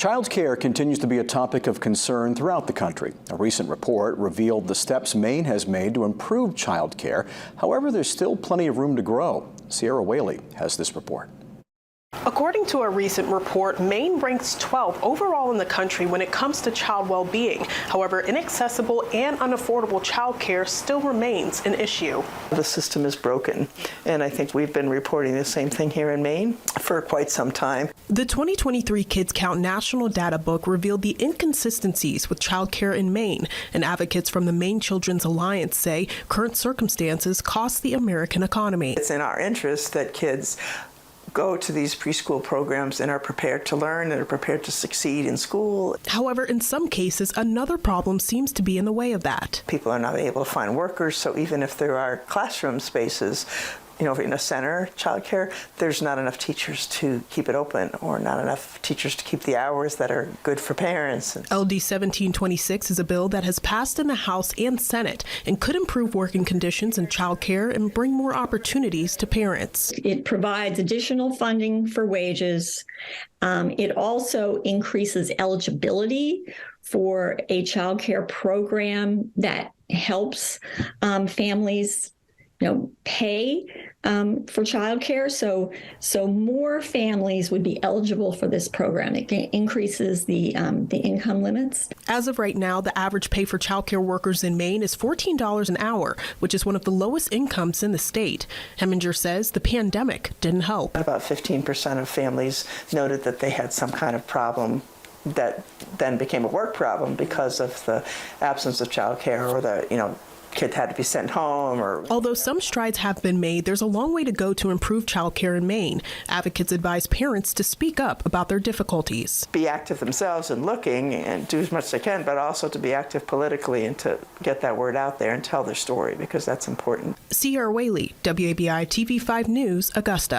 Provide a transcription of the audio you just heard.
Childcare continues to be a topic of concern throughout the country. A recent report revealed the steps Maine has made to improve childcare. However, there's still plenty of room to grow. Sierra Whaley has this report. According to a recent report, Maine ranks 12th overall in the country when it comes to child well-being. However, inaccessible and unaffordable child care still remains an issue. The system is broken, and I think we've been reporting the same thing here in Maine for quite some time. The 2023 Kids Count National Data Book revealed the inconsistencies with child care in Maine, and advocates from the Maine Children's Alliance say current circumstances cost the American economy. It's in our interest that kids go to these preschool programs and are prepared to learn and are prepared to succeed in school. However, in some cases, another problem seems to be in the way of that. People are not able to find workers, so even if there are classroom spaces, in a center, childcare, there's not enough teachers to keep it open or not enough teachers to keep the hours that are good for parents. LD 1726 is a bill that has passed in the House and Senate and could improve working conditions in childcare and bring more opportunities to parents. It provides additional funding for wages. It also increases eligibility for a childcare program that helps families pay for childcare, so more families would be eligible for this program. It increases the income limits. As of right now, the average pay for childcare workers in Maine is $14 an hour, which is one of the lowest incomes in the state. Heminger says the pandemic didn't help. About 15% of families noted that they had some kind of problem that then became a work problem because of the absence of childcare or the kid had to be sent home. Although some strides have been made, there's a long way to go to improve childcare in Maine. Advocates advise parents to speak up about their difficulties. Be active themselves in looking and do as much as they can, but also to be active politically and to get that word out there and tell their story, because that's important. Sierra Whaley, WABI TV5 News, Augusta.